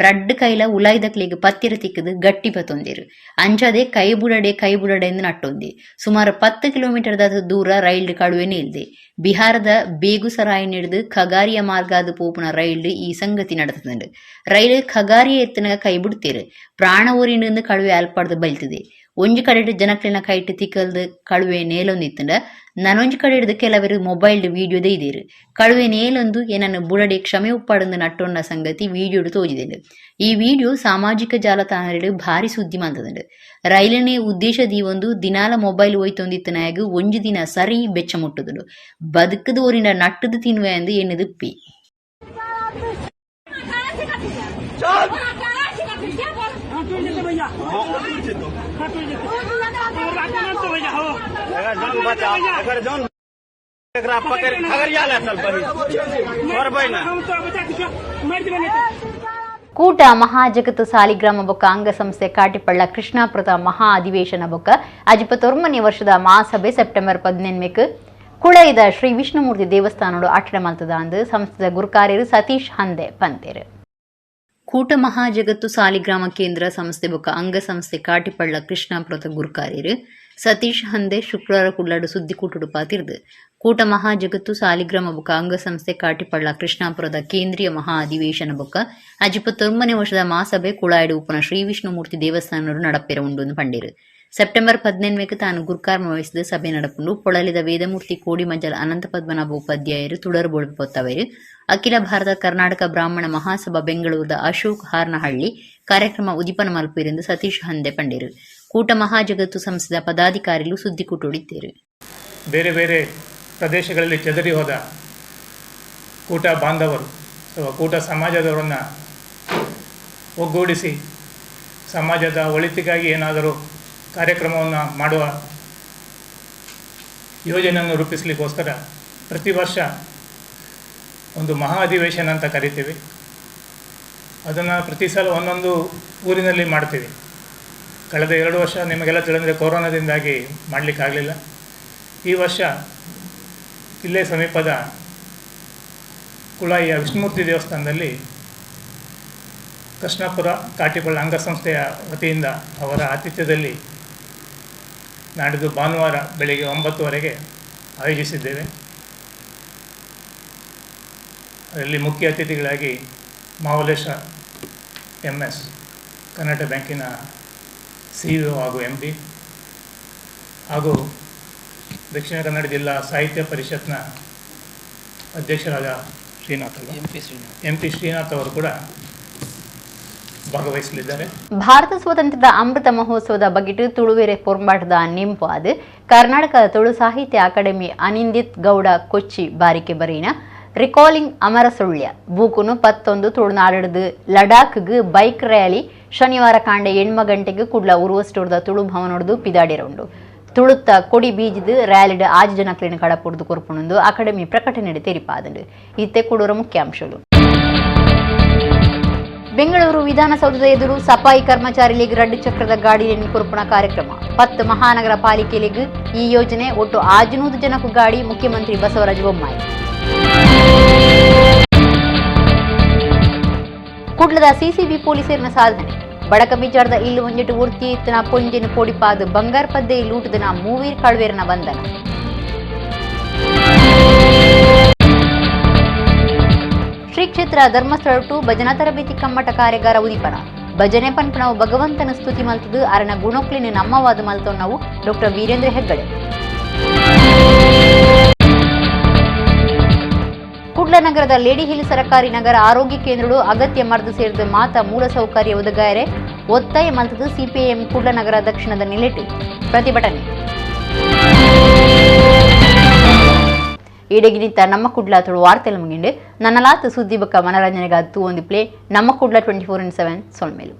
ರಡ್ಡು ಕೈಲ ಉಲಾಯ್ದಕ್ಲಿಗೆ ಪತ್ತಿರ ತಿಕ್ಕದು ಗಟ್ಟಿ ಪತ್ತೊಂದಿರು ಅಂಚದೆ ಕೈ ಬುಡಡೆ ಎಂದು ನಟ್ಟೊಂದೆ. ಸುಮಾರು 10 ಕಿಲೋಮೀಟರ್ದ ದೂರ ರೈಲ್ಡ್ ಕಳುವೆ ನಿಲ್ದೆ. ಬಿಹಾರದ ಬೇಗುಸರಾಯಿ ಹಿಡಿದು ಖಗಾರಿಯ ಮಾರ್ಗ ಅದು ಪೋಪನ ರೈಲ್ಡ್ ಈ ಸಂಗತಿ ನಡತಂಡು. ರೈಲ್ ಖಗಾರಿಯ ಎತ್ತನಾಗ ಕೈ ಬಿಡ್ತೇರು ಪ್ರಾಣ ಊರಿನಿಂದ ಕಳುವೆ ಅಲ್ಪಾಡ್ದು ಬಲ್ತದೆ. ಒಂಜಿ ಕಡೆ ಜನಕ್ಲಿನ ಕೈಟ್ ತಿಕ್ಕಲ್ದು ಕಳುವೆ ನೇಲೊಂದಿತ್ತಂಡ ನನೊಂಜಿ ಕಡೆ ಹಿಡಿದು ಕೆಲವರು ಮೊಬೈಲ್ ವಿಡಿಯೋದ ಇದೇರು ಕಳುವೆ ನೇಲೊಂದು ಏನನ್ನು ಬುಡಡೆ ಕ್ಷಮೆ ಉಪ್ಪಾಡೊಂದು ನಟ್ಟೊಂಡ ಸಂಗತಿ ವಿಡಿಯೋಡು ತೋಜಿದೆಂಡು. ಈ ವಿಡಿಯೋ ಸಾಮಾಜಿಕ ಜಾಲತಾಣಗಳು ಭಾರಿ ಸುದ್ದಿ ಮಂತದಂಡು. ರೈಲನೇ ಉದ್ದೇಶದಿ ಒಂದು ದಿನಾಲ ಮೊಬೈಲ್ ಒಯ್ತೊಂದಿತ್ತನಾಗ ಒಂಜಿ ದಿನ ಸರಿ ಬೆಚ್ಚ ಮುಟ್ಟದುಂಡು ಬದುಕದು ಓರಿನ ನಟ್ಟದು ತಿನ್ನುವೆ ಎಂದು ಎನ್ನುದುಪ್ಪಿ. ಕೂಟ ಮಹಾಜಗತ್ತು ಸಾಲಿಗ್ರಾಮ ಬೊಕ್ಕ ಅಂಗಸಂಸ್ಥೆ ಕಾಟಿಪಳ್ಳ ಕೃಷ್ಣಾಪುರದ ಮಹಾ ಅಧಿವೇಶನ ಬೊಕ್ಕ ಅಜಿಪತ್ತೊರ್ಮನೆ ವರ್ಷದ ಮಹಾಸಭೆ ಸೆಪ್ಟೆಂಬರ್ 18 ಕುಳೈದ ಶ್ರೀ ವಿಷ್ಣುಮೂರ್ತಿ ದೇವಸ್ಥಾನಡು ಅಟ್ಟಡ ಮಲ್ತದ ಅಂದು ಸಂಸ್ಥೆದ ಗುರುಕಾರ್ಯರು ಸತೀಶ್ ಹಂದೆ ಪಂತೇರು. ಕೂಟ ಮಹಾಜಗತ್ತು ಸಾಲಿಗ್ರಾಮ ಕೇಂದ್ರ ಸಂಸ್ಥೆ ಬೊಕ್ಕ ಅಂಗಸಂಸ್ಥೆ ಕಾಟಿಪಳ್ಳ ಕೃಷ್ಣಾಪುರದ ಗುರುಕಾರ್ಯರು ಸತೀಶ್ ಹಂದೆ ಶುಕ್ರವಾರ ಕುಳ್ಳಾಡು ಸುದ್ದಿಕೂಟುಡು ಪಾತಿರ್ದು ಕೂಟ ಮಹಾಜಗತ್ತು ಸಾಲಿಗ್ರಾಮ ಬೊಕ್ಕ ಅಂಗಸಂಸ್ಥೆ ಕಾಟಿಪಳ್ಳ ಕೃಷ್ಣಾಪುರದ ಕೇಂದ್ರೀಯ ಮಹಾ ಅಧಿವೇಶನ ಬೊಕ್ಕ ಅಜಿಪತ್ತೊರ್ಮನೆ ವರ್ಷದ ಮಹಾಸಭೆ ಕುಳಾಯ್ಡು ಉಪನ ಶ್ರೀ ವಿಷ್ಣುಮೂರ್ತಿ ದೇವಸ್ಥಾನರು ನಡಪೆರ ಉಂಡು ಪಂಡೇರು. ಸೆಪ್ಟೆಂಬರ್ 18ಕ್ಕೆ ತಾನು ಗುರ್ಕಾರ್ಮ ವಹಿಸಿದ ಸಭೆ ನಡಪುಂಡು ಪೊಳಲಿದ ವೇದಮೂರ್ತಿ ಕೋಡಿಮಂಜಲ್ ಅನಂತ ಪದ್ಮನಾಭ ಉಪಾಧ್ಯಾಯರು ತುಡರು ಬೋಳ್ಪೊತ್ತವರು ಅಖಿಲ ಭಾರತ ಕರ್ನಾಟಕ ಬ್ರಾಹ್ಮಣ ಮಹಾಸಭಾ ಬೆಂಗಳೂರದ ಅಶೋಕ್ ಹಾರ್ನಹಳ್ಳಿ ಕಾರ್ಯಕ್ರಮ ಉದಿಪನ ಮಲ್ಪುರಿಂದ ಸತೀಶ್ ಹಂದೆ ಪಂಡಿರು ಕೂಟ ಮಹಾಜಗತ್ತು ಸಂಸ್ಥೆಯ ಪದಾಧಿಕಾರಿಗಳು ಸುದ್ದಿ ಕೂಟೊಡಿದ್ದೇರು. ಬೇರೆ ಬೇರೆ ಪ್ರದೇಶಗಳಲ್ಲಿ ಚದರಿ ಹೋದ ಕೂಟ ಬಾಂಧವರು ಅಥವಾ ಕೂಟ ಸಮಾಜದವರನ್ನು ಒಗ್ಗೂಡಿಸಿ ಸಮಾಜದ ಒಳಿತಿಗಾಗಿ ಏನಾದರೂ ಕಾರ್ಯಕ್ರಮವನ್ನು ಮಾಡುವ ಯೋಜನೆಯನ್ನು ರೂಪಿಸಲಿಕ್ಕೋಸ್ಕರ ಪ್ರತಿ ವರ್ಷ ಒಂದು ಮಹಾ ಅಧಿವೇಶನ ಅಂತ ಕರಿತೀವಿ. ಅದನ್ನು ಪ್ರತಿ ಸಲ ಒಂದೊಂದು ಊರಿನಲ್ಲಿ ಮಾಡ್ತೀವಿ. ಕಳೆದ 2 ವರ್ಷ ನಿಮಗೆಲ್ಲ ತಿಳಿದ್ರೆ ಕೊರೋನಾದಿಂದಾಗಿ ಮಾಡಲಿಕ್ಕಾಗಲಿಲ್ಲ. ಈ ವರ್ಷ ಇಲ್ಲೇ ಸಮೀಪದ ಕುಳಾಯಿಯ ವಿಷ್ಣುಮೂರ್ತಿ ದೇವಸ್ಥಾನದಲ್ಲಿ ಕೃಷ್ಣಾಪುರ ಕಾಟಿಪಳ್ಳ ಅಂಗಸಂಸ್ಥೆಯ ವತಿಯಿಂದ ಅವರ ಆತಿಥ್ಯದಲ್ಲಿ ನಾಡಿದ್ದು ಭಾನುವಾರ ಬೆಳಗ್ಗೆ 9:00 ಆಯೋಜಿಸಿದ್ದೇವೆ. ಅದರಲ್ಲಿ ಮುಖ್ಯ ಅತಿಥಿಗಳಾಗಿ ಮಹಾಬಲೇಶ MS ಕರ್ನಾಟಕ ಬ್ಯಾಂಕಿನ CEO ಹಾಗೂ MD ಹಾಗೂ ದಕ್ಷಿಣ ಕನ್ನಡ ಜಿಲ್ಲಾ ಸಾಹಿತ್ಯ ಪರಿಷತ್ನ ಅಧ್ಯಕ್ಷರಾದ MP ಶ್ರೀನಾಥ್ ಅವರು ಕೂಡ ಭಾಗವಹಿಸಲಿದ್ದಾರೆ. ಭಾರತ ಸ್ವಾತಂತ್ರ್ಯದ ಅಮೃತ ಮಹೋತ್ಸವದ ಬಗೆಟ್ ತುಳುವೆರೆ ಪೊರ್ಂಬಾಟದ ನಿಂಪಾದ ಕರ್ನಾಟಕ ತುಳು ಸಾಹಿತ್ಯ ಅಕಾಡೆಮಿ ಅನಿಂದಿತ್ ಗೌಡ ಕೊಚ್ಚಿ ಬಾರಿಕೆ ಬರೀನ ರಿಕಾಲಿಂಗ್ ಅಮರ ಸುಳ್ಯ ಬೂಕುನು 11 ತುಳುನಾಡದು ಲಡಾಖ್ಗೆ ಬೈಕ್ ರ್ಯಾಲಿ ಶನಿವಾರ ಕಾಂಡೆ 8 ಗಂಟೆಗೆ ಕುಡ್ಲ ಉರುವ ಸ್ಟೋರ್ದ ತುಳು ಭವನೊಡ್ದು ಪಿದಾಡಿರುಂಡು ತುಳುತ್ತ ಕೊಡಿ ಬೀಜದ ರ್ಯಾಲಿಡ್ ಆಜು ಜನಕ್ಲಿನ ಕಡಪುಡ್ದು ಕೊರ್ಪುಣಂದು ಅಕಾಡೆಮಿ ಪ್ರಕಟಣೆ ತೆರಿಪಾದಂಡು ಇತ್ತೆ ಕೊಡೂರ ಮುಖ್ಯಾಂಶಗಳು. ಬೆಂಗಳೂರು ವಿಧಾನಸೌಧದ ಎದುರು ಸಫಾಯಿ ಕರ್ಮಚಾರಿ ಲೀಗ್ ರಡ್ಡು ಚಕ್ರದ ಗಾಡಿಯನ್ನು ಕೊರ್ಪುಣ ಕಾರ್ಯಕ್ರಮ 10 ಮಹಾನಗರ ಪಾಲಿಕೆ ಲೀಗ್ ಈ ಯೋಜನೆ ಒಟ್ಟು 500 ಜನಕ್ಕೂ ಗಾಡಿ ಮುಖ್ಯಮಂತ್ರಿ ಬಸವರಾಜ ಬೊಮ್ಮಾಯಿ. ಕುಡ್ಲದ ಸಿಸಿಬಿ ಪೊಲೀಸರಿನ ಸಾಧನೆ ಬಡಕ ಬಿಜಾರದ ಇಲ್ಲು ಒಂಜೆಟ್ಟು ಉರ್ತಿ ಇತ್ತನ ಪೊಂಜೆನ ಪೊಡಿಪಾದ ಬಂಗಾರ ಪದ್ದೆ ಲೂಟದನ ಮೂವೀರ್ ಕಳ್ವೇರನ ಬಂಧನ. ಶ್ರೀ ಕ್ಷೇತ್ರ ಧರ್ಮಸ್ಥಳ ಟು ಭಜನಾ ತರಬೇತಿ ಕಮ್ಮಟ ಕಾರ್ಯಾಗಾರ ಉದಿಪನ ಭಜನೆ ಪನ್ಪನವು ಭಗವಂತನ ಸ್ತುತಿ ಮಲ್ತದು ಅರನ ಗುಣಕ್ಲಿನ ನಮ್ಮವಾದ ಮಲ್ತೊನ್ನವು ಡಾಕ್ಟರ್ ವೀರೇಂದ್ರ ಹೆಗ್ಗಡೆ. ಕುಡ್ಲನಗರದ ಲೇಡಿ ಹಿಲ್ ಸರ್ಕಾರಿ ನಗರ ಆರೋಗ್ಯ ಕೇಂದ್ರಗಳು ಅಗತ್ಯ ಮರ್ದು ಸೇರಿದ ಮಾತ ಮೂಲಸೌಕರ್ಯ ಒದಗಾಯರೆ ಒತ್ತಾಯ ಮಲ್ತದು ಸಿಪಿಎಂ ಕುಡ್ಲನಗರ ದಕ್ಷಿಣದ ನಿಲೆಟ್ಟು ಪ್ರತಿಭಟನೆ. ಈಡೆಗಿನಿಂತ ನಮ್ಮ ಕುಡ್ಲ ತುಳು ವಾರ್ತೆಲ್ಲ ಮುಗಿಂಡು ನನ್ನಲಾತ ಸುದ್ದಿ ಬಕ್ಕ ಮನರಂಜನೆಗಾತು ಒಂದು ಪ್ಲೇ ನಮ್ಮ ಕುಡ್ಲ 24/7 ಸೊಲ್ಮೇಲು.